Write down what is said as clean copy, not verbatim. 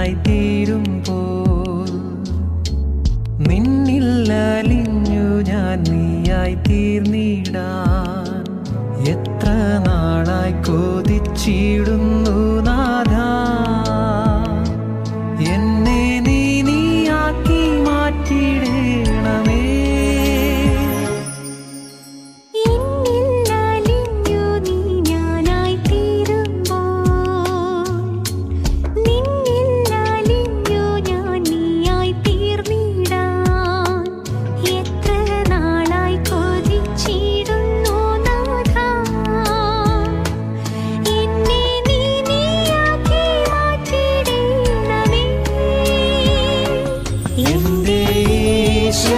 നീയായി തീരുമ്പോൾ നിന്നിൽ അലിഞ്ഞു ഞാൻ നീയായി തീർന്നിടാൻ എത്ര നാളായി കൊതിച്ചിടുന്നു നാഥാ എന്നെ നീയാക്കി മാറ്റിയിടണമേ. എന്റെ യേശു